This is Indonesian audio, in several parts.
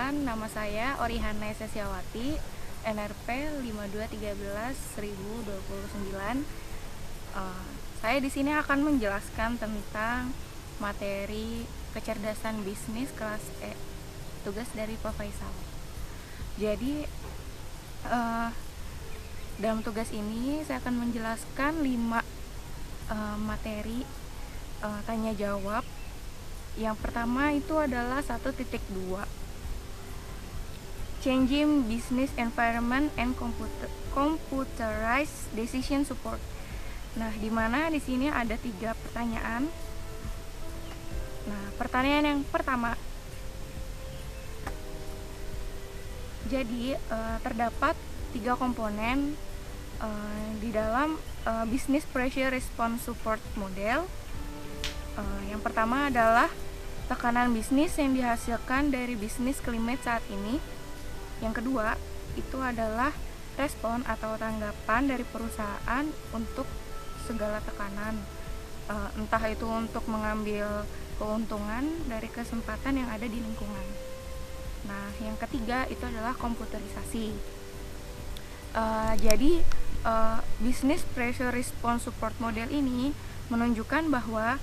perkenalkan, nama saya Orihana Sesiawati, NRP 5213-1029. Saya di sini akan menjelaskan tentang materi kecerdasan bisnis kelas E, tugas dari Pak Faisal. Jadi dalam tugas ini saya akan menjelaskan 5 materi tanya jawab. Yang pertama itu adalah 1.2, Changing Business Environment and Computerized Decision Support. Nah, di mana di sini ada 3 pertanyaan. Nah, pertanyaan yang pertama, jadi terdapat 3 komponen di dalam Business Pressure Response Support Model. Yang pertama adalah tekanan bisnis yang dihasilkan dari bisnis climate saat ini. Yang kedua, itu adalah respon atau tanggapan dari perusahaan untuk segala tekanan, entah itu untuk mengambil keuntungan dari kesempatan yang ada di lingkungan. Nah, yang ketiga itu adalah komputerisasi. Jadi Business Pressure Response Support Model ini menunjukkan bahwa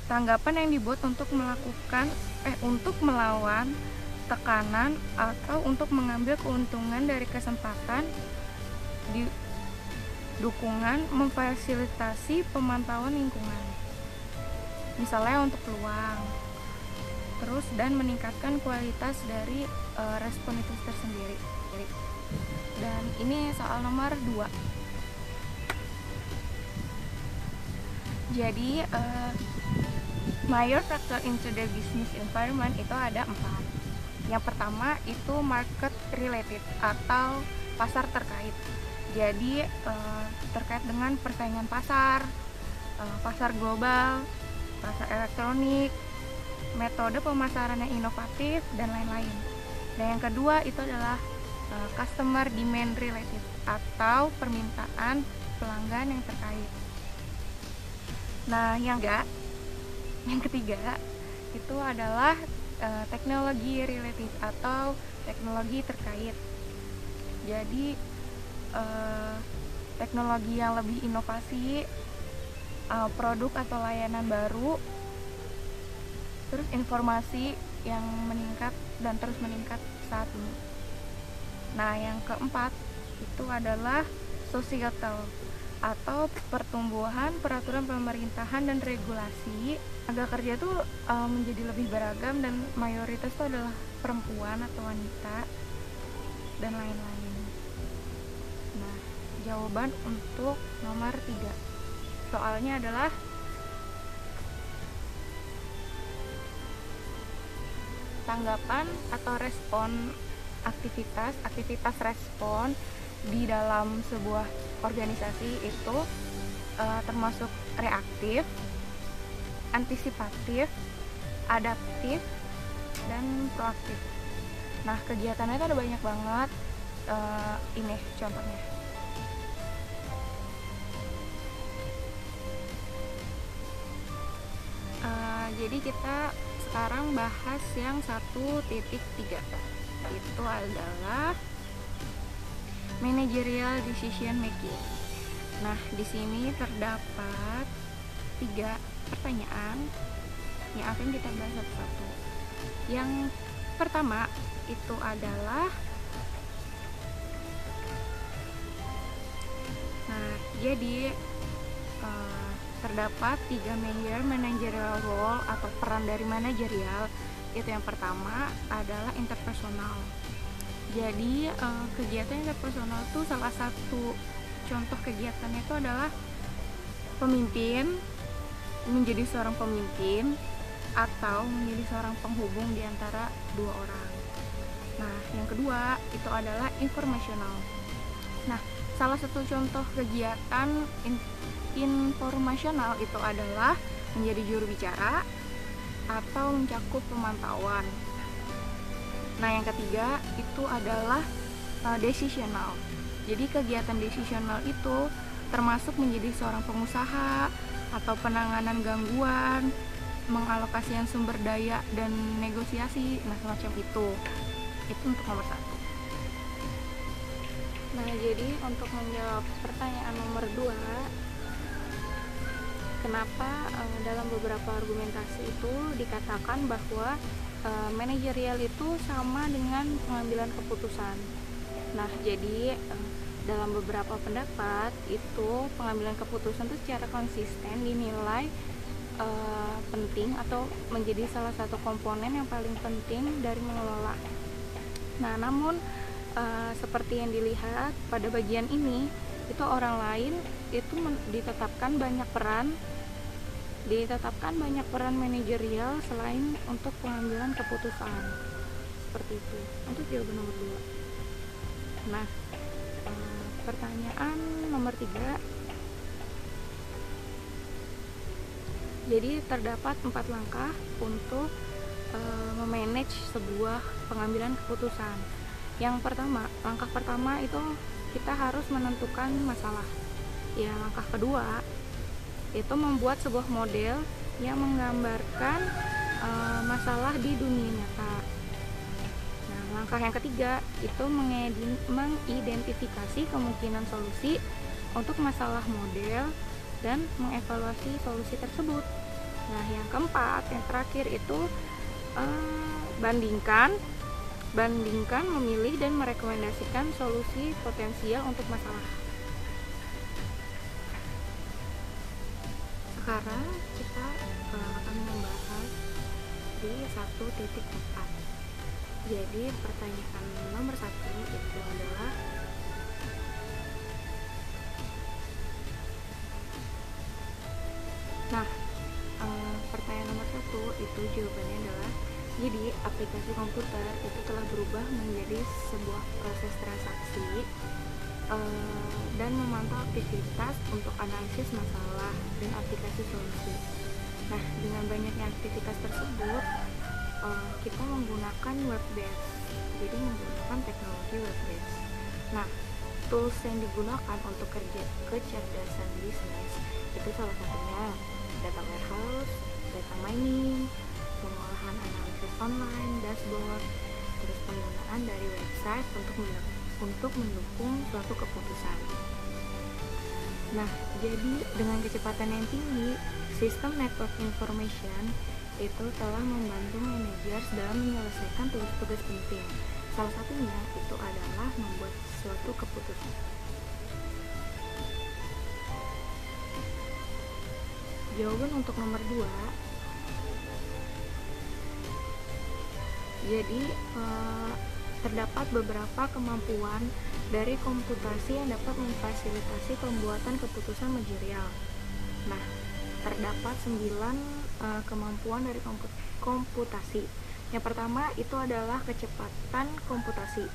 tanggapan yang dibuat untuk melawan tekanan atau untuk mengambil keuntungan dari kesempatan di dukungan memfasilitasi pemantauan lingkungan, misalnya untuk peluang, terus dan meningkatkan kualitas dari respon itu tersendiri. Dan ini soal nomor 2. Jadi major factor into the business environment itu ada 4. Yang pertama itu market related atau pasar terkait. Jadi terkait dengan persaingan pasar, pasar global, pasar elektronik, metode pemasaran yang inovatif, dan lain-lain. Dan yang kedua itu adalah customer demand related atau permintaan pelanggan yang terkait. Nah, yang ketiga itu adalah teknologi related atau teknologi terkait. Jadi teknologi yang lebih inovasi, produk atau layanan baru, terus informasi yang meningkat dan terus meningkat saat ini. Nah, yang keempat itu adalah societal atau pertumbuhan peraturan pemerintahan dan regulasi. Tenaga kerja itu menjadi lebih beragam dan mayoritas itu adalah perempuan atau wanita dan lain-lain. Nah, jawaban untuk nomor 3 soalnya adalah tanggapan atau respon aktivitas respon di dalam sebuah organisasi itu termasuk reaktif, antisipatif, adaptif, dan proaktif. Nah, kegiatannya itu ada banyak banget. Ini contohnya. Jadi kita sekarang bahas yang 1.3. Itu adalah managerial decision making. Nah, di sini terdapat 3 pertanyaan yang akan kita bahas satu-satu. Yang pertama itu adalah, jadi terdapat 3 major managerial role atau peran dari manajerial. Itu yang pertama adalah interpersonal. Jadi kegiatan interpersonal itu salah satu contoh kegiatannya itu adalah menjadi seorang pemimpin atau menjadi seorang penghubung di antara 2 orang. Nah, yang kedua itu adalah informasional. Nah, salah satu contoh kegiatan informasional itu adalah menjadi juru bicara atau mencakup pemantauan. Nah, yang ketiga itu adalah decisional. Jadi kegiatan decisional itu termasuk menjadi seorang pengusaha atau penanganan gangguan, mengalokasikan sumber daya dan negosiasi, nah semacam itu. Itu untuk nomor 1. Nah, jadi untuk menjawab pertanyaan nomor 2, kenapa dalam beberapa argumentasi itu dikatakan bahwa manajerial itu sama dengan pengambilan keputusan. Nah, jadi dalam beberapa pendapat itu pengambilan keputusan itu secara konsisten dinilai penting atau menjadi salah satu komponen yang paling penting dari mengelola. Nah, namun seperti yang dilihat pada bagian ini, itu orang lain itu ditetapkan banyak peran manajerial selain untuk pengambilan keputusan. Seperti itu untuk jawaban nomor 2. Nah, pertanyaan nomor 3, jadi terdapat 4 langkah untuk memanage sebuah pengambilan keputusan. Yang pertama, langkah pertama itu kita harus menentukan masalah. Ya, langkah kedua itu membuat sebuah model yang menggambarkan masalah di dunia nyata. Nah, langkah yang ketiga itu mengidentifikasi kemungkinan solusi untuk masalah model dan mengevaluasi solusi tersebut. Nah, yang keempat, yang terakhir itu bandingkan, memilih dan merekomendasikan solusi potensial untuk masalah. Sekarang kita akan membahas di 1.4. Jadi pertanyaan nomor 1 itu adalah pertanyaan nomor 1 itu jawabannya adalah, jadi aplikasi komputer itu telah berubah menjadi sebuah proses transaksi dan memantau aktivitas untuk analisis masalah dan aplikasi solusi. Nah, dengan banyaknya aktivitas tersebut, kita menggunakan web based, jadi menggunakan teknologi web based. Nah, tools yang digunakan untuk kecerdasan bisnis itu salah satunya data warehouse, data mining, pengolahan analisis online, dashboard, terus penggunaan dari website untuk mendukung suatu keputusan. Nah, jadi dengan kecepatan yang tinggi, sistem network information itu telah membantu managers dalam menyelesaikan tugas-tugas penting. Salah satunya itu adalah membuat suatu keputusan. Jawaban untuk nomor 2, jadi terdapat beberapa kemampuan dari komputasi yang dapat memfasilitasi pembuatan keputusan manajerial. Nah, terdapat 9 kemampuan dari komputasi. Yang pertama itu adalah kecepatan komputasi.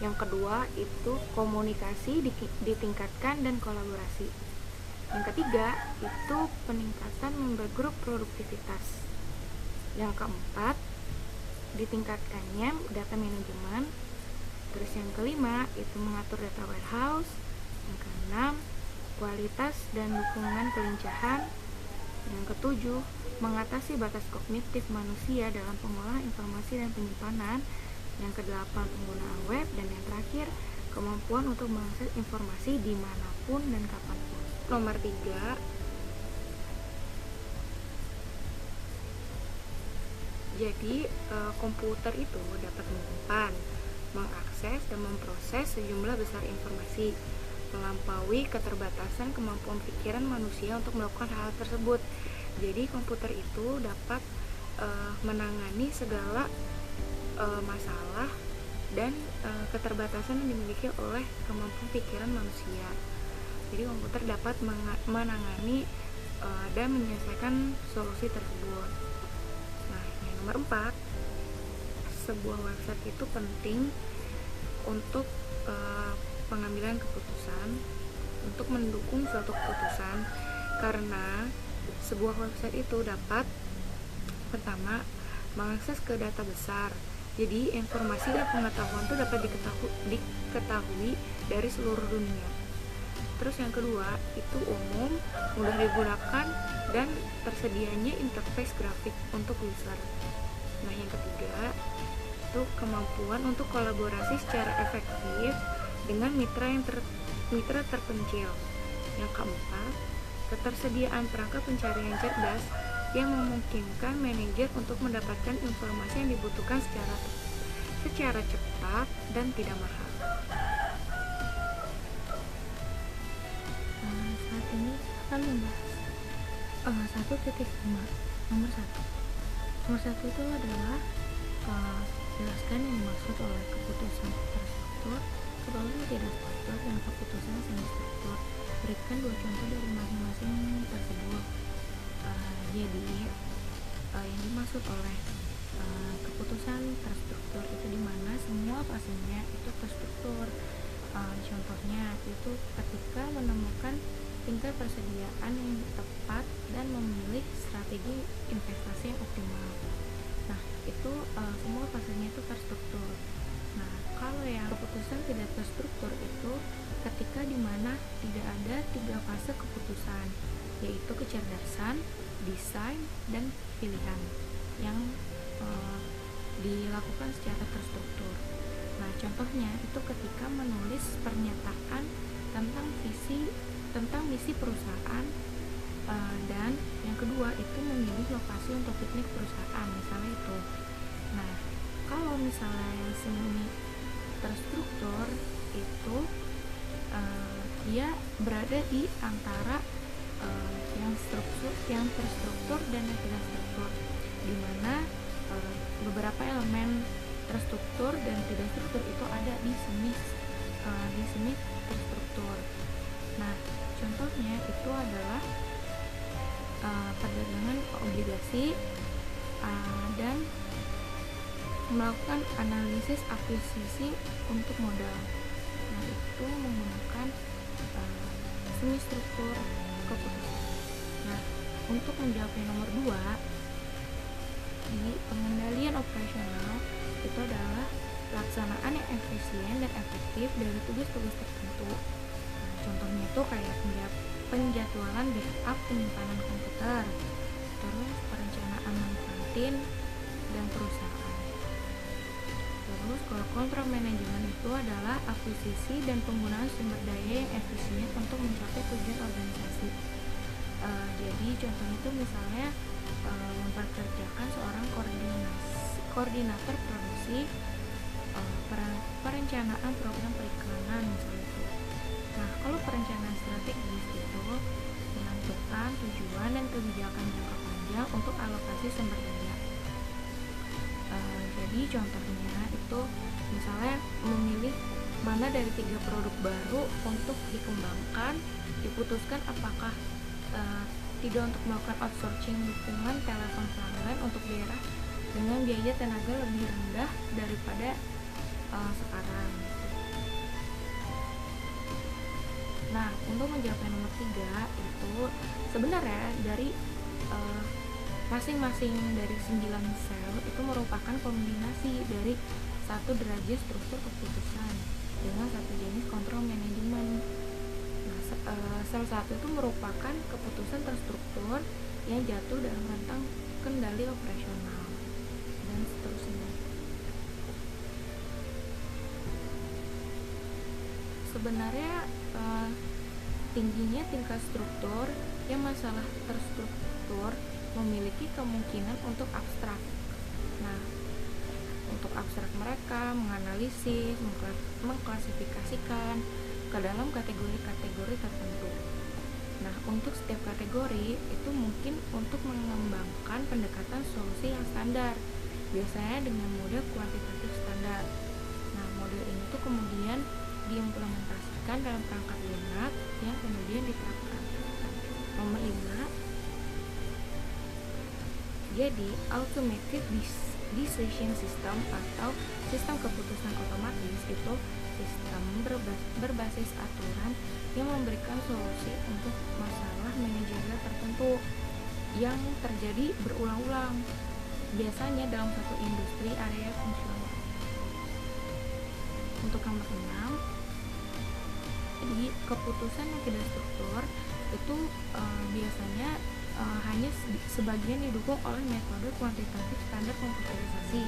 Yang kedua itu komunikasi ditingkatkan dan kolaborasi. Yang ketiga itu peningkatan member group produktivitas. Yang keempat, ditingkatkannya data manajemen. Terus yang kelima itu mengatur data warehouse. Yang keenam, kualitas dan dukungan kelincahan. Yang ketujuh, mengatasi batas kognitif manusia dalam pengolahan informasi dan penyimpanan. Yang kedelapan, penggunaan web. Dan yang terakhir, kemampuan untuk mengakses informasi dimanapun dan kapanpun. Nomor 3, jadi komputer itu dapat menyimpan, mengakses, dan memproses sejumlah besar informasi, melampaui keterbatasan kemampuan pikiran manusia untuk melakukan hal tersebut. Jadi komputer itu dapat menangani segala masalah dan keterbatasan yang dimiliki oleh kemampuan pikiran manusia. Jadi komputer dapat menangani dan menyelesaikan solusi tersebut. Nah, yang nomor 4, sebuah website itu penting untuk pengambilan keputusan, untuk mendukung suatu keputusan, karena sebuah website itu dapat pertama mengakses ke data besar. Jadi informasi dan pengetahuan itu dapat diketahui dari seluruh dunia. Terus yang kedua itu umum, mudah digunakan, dan tersedianya interface grafik untuk user. Nah, yang ketiga itu kemampuan untuk kolaborasi secara efektif dengan mitra terpencil. Yang keempat, ketersediaan perangkat pencarian cerdas yang memungkinkan manajer untuk mendapatkan informasi yang dibutuhkan secara cepat dan tidak mahal. Saat ini akan membahas 1.5. Nomor satu itu adalah jelaskan yang dimaksud oleh keputusan terstruktur, keputusan tidak struktur, dan keputusan semi struktur. Berikan 2 contoh dari masing-masing tersebut. Jadi yang dimaksud oleh keputusan terstruktur itu dimana semua fasenya itu terstruktur. Contohnya itu ketika menemukan tingkat persediaan yang tepat dan memilih strategi investasi yang optimal. Nah, itu semua fasenya itu terstruktur. Nah, kalau yang keputusan tidak terstruktur itu ketika dimana tidak ada 3 fase keputusan, yaitu kecerdasan, desain, dan pilihan yang dilakukan secara terstruktur. Nah, contohnya itu ketika menulis pernyataan tentang misi perusahaan, dan yang kedua itu memilih lokasi untuk piknik perusahaan, misalnya itu. Nah, kalau misalnya yang semi terstruktur itu dia berada di antara yang terstruktur dan yang tidak struktur, di mana beberapa elemen terstruktur dan tidak struktur itu ada di semi terstruktur. Nah, contohnya itu adalah perdagangan obligasi dan melakukan analisis akuisisi untuk modal. Nah, itu menggunakan semi struktur keputusan. Nah, untuk menjawab yang nomor 2, di pengendalian operasional itu adalah pelaksanaan yang efisien dan efektif dari tugas-tugas tertentu. Nah, contohnya itu kayak penjadwalan backup penyimpanan komputer, terus perencanaan kantin dan perusahaan. Terus kalau kontrol manajemen itu adalah akuisisi dan penggunaan sumber daya yang efisien untuk mencapai tujuan organisasi. Jadi contohnya itu misalnya memperkerjakan seorang koordinator produksi, perencanaan program periklanan misalnya itu. Nah, kalau perencanaan strategis itu menentukan tujuan dan kebijakan jangka panjang untuk alokasi sumber daya. Jadi contohnya itu misalnya memilih mana dari 3 produk baru untuk dikembangkan, diputuskan apakah tidak untuk melakukan outsourcing dukungan telepon pelanggan untuk daerah dengan biaya tenaga lebih rendah daripada sekarang. Nah, untuk menjawab yang nomor 3 itu sebenarnya dari masing-masing dari 9 sel itu merupakan kombinasi dari 1 derajat struktur keputusan dengan 1 jenis kontrol manajemen. Nah, sel 1 itu merupakan keputusan terstruktur yang jatuh dalam rentang kendali operasional dan seterusnya. Sebenarnya tingginya tingkat struktur yang masalah terstruktur memiliki kemungkinan untuk abstrak. Nah, untuk abstrak mereka menganalisis, mengklasifikasikan ke dalam kategori-kategori tertentu. Nah, untuk setiap kategori itu mungkin untuk mengembangkan pendekatan solusi yang standar, biasanya dengan model kuantitatif standar. Nah, model ini tuh kemudian diimplementasikan dalam perangkat lunak yang kemudian diterapkan. Nomor 5, jadi automated decision system atau sistem keputusan otomatis itu sistem berbasis aturan yang memberikan solusi untuk masalah manajerial tertentu yang terjadi berulang-ulang, biasanya dalam satu industri area fungsional. Untuk nomor 6, jadi keputusan yang tidak struktur itu biasanya hanya sebagian didukung oleh metode kuantitatif standar komputerisasi.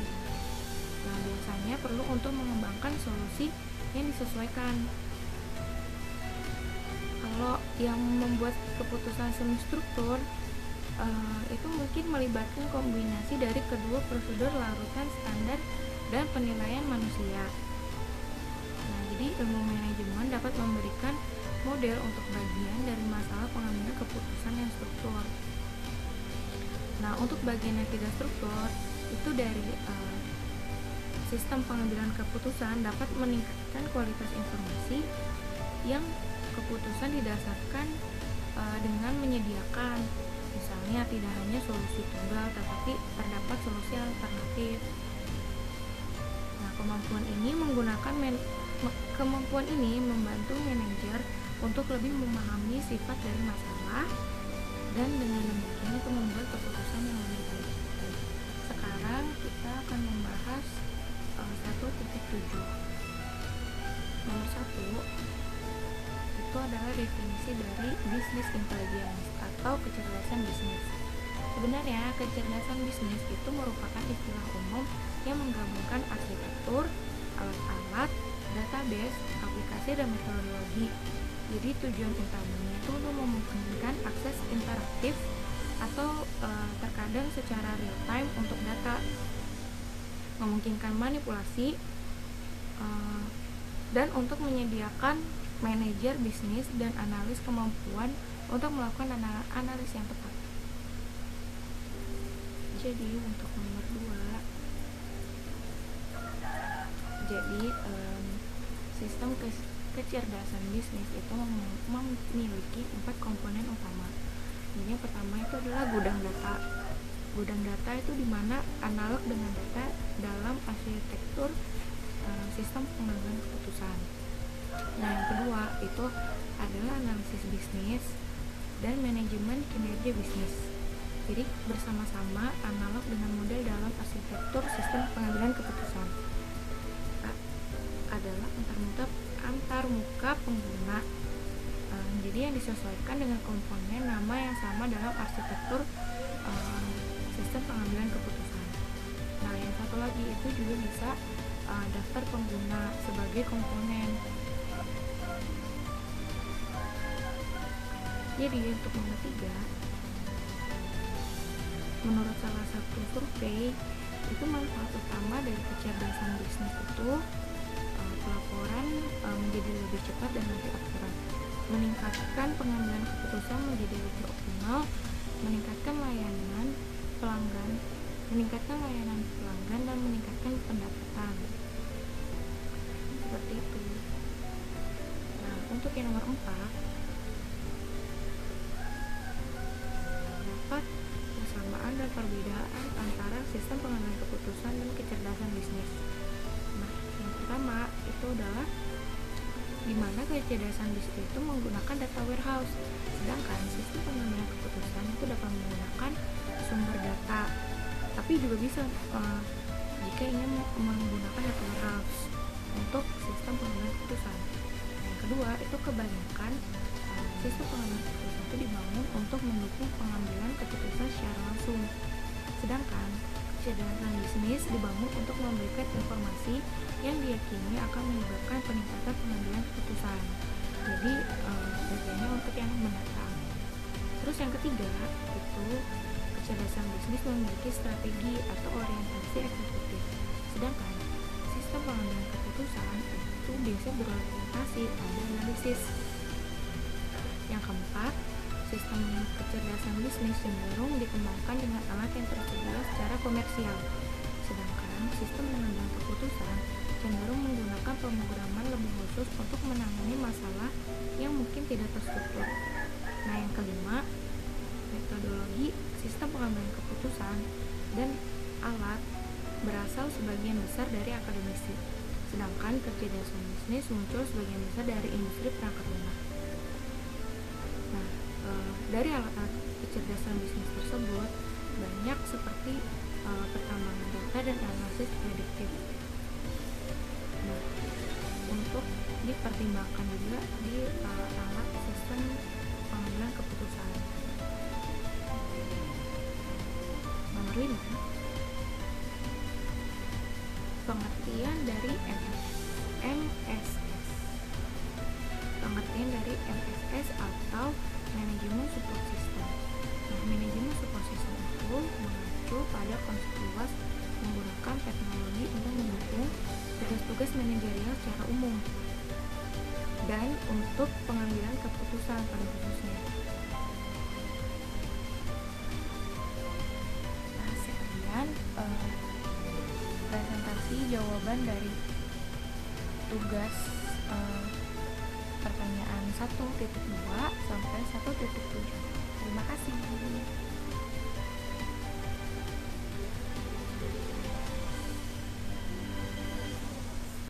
Nah, biasanya perlu untuk mengembangkan solusi yang disesuaikan. Kalau yang membuat keputusan semi struktur itu mungkin melibatkan kombinasi dari kedua prosedur larutan standar dan penilaian manusia. Nah, jadi ilmu manajemen dapat memberikan model untuk bagian dari masalah pengambilan keputusan yang struktur. Nah, untuk bagian yang tidak struktur itu dari sistem pengambilan keputusan dapat meningkatkan kualitas informasi yang keputusan didasarkan dengan menyediakan, misalnya tidak hanya solusi tunggal tetapi terdapat solusi alternatif. Nah, kemampuan ini membantu manajer untuk lebih memahami sifat dari masalah dan dengan demikian itu membuat keputusan yang lebih baik. Sekarang kita akan membahas 1.7. Nomor 1 itu adalah definisi dari business intelligence atau kecerdasan bisnis. Sebenarnya kecerdasan bisnis itu merupakan istilah umum yang menggabungkan arsitektur, alat-alat, database, aplikasi, dan metodologi. Jadi tujuan utamanya itu untuk memungkinkan akses interaktif atau terkadang secara real time untuk data, memungkinkan manipulasi, dan untuk menyediakan manajer bisnis dan analis kemampuan untuk melakukan analis yang tepat. Jadi untuk nomor 2, jadi sistem kecerdasan bisnis itu memiliki 4 komponen utama. Jadi yang pertama itu adalah gudang data. Gudang data itu dimana analog dengan data dalam arsitektur sistem pengambilan keputusan. Nah, yang kedua itu adalah analisis bisnis dan manajemen kinerja bisnis. Jadi bersama-sama analog dengan model dalam arsitektur sistem pengambilan keputusan adalah antar muka pengguna. Jadi yang disesuaikan dengan komponen nama yang sama dalam arsitektur sistem pengambilan keputusan. Nah, yang satu lagi itu juga bisa daftar pengguna sebagai komponen. Jadi untuk nomor 3, menurut salah satu survei itu manfaat utama dari kecerdasan bisnis itu pelaporan menjadi lebih cepat dan lebih akurat, meningkatkan pengambilan keputusan menjadi lebih optimal, meningkatkan layanan pelanggan dan meningkatkan pendapatan. Seperti itu. Nah, untuk yang nomor 4, dapat persamaan dan perbedaan antara sistem pengambilan keputusan dan kecerdasan bisnis. Nah, yang pertama itu adalah di mana kecerdasan bisnis itu menggunakan data warehouse, sedangkan sistem pengambilan keputusan itu dapat menggunakan sumber data, tapi juga bisa jika ingin menggunakan data warehouse untuk sistem pengambilan keputusan. Yang kedua itu kebanyakan sistem pengambilan keputusan itu dibangun untuk mendukung pengambilan keputusan secara langsung, sedangkan kecerdasan bisnis dibangun untuk memberikan informasi yang diyakini akan menyebabkan peningkatan pengambilan keputusan. Jadi bagiannya untuk yang mendatang. Terus yang ketiga itu kecerdasan bisnis memiliki strategi atau orientasi eksekutif, sedangkan sistem pengambilan keputusan itu biasanya berorientasi pada analisis. Yang keempat, sistem kecerdasan bisnis cenderung dikembangkan dengan alat yang tersedia secara komersial, sedangkan sistem pengambilan keputusan cenderung menggunakan pemrograman lebih khusus untuk menangani masalah yang mungkin tidak terstruktur. Nah, yang kelima, metodologi sistem pengambilan keputusan dan alat berasal sebagian besar dari akademisi, sedangkan kecerdasan bisnis muncul sebagian besar dari industri perangkat lunak. Nah, dari alat-alat kecerdasan bisnis tersebut banyak seperti pertambangan data dan analisis prediktif. Nah, untuk dipertimbangkan juga di alat sistem pengambilan keputusan. Nomor 5, pada konsep luas menggunakan teknologi untuk mendukung tugas-tugas manajerial secara umum dan untuk pengambilan keputusan pada khususnya. Nah, sekian presentasi jawaban dari tugas pertanyaan 1.2 sampai 1.7. Terima kasih.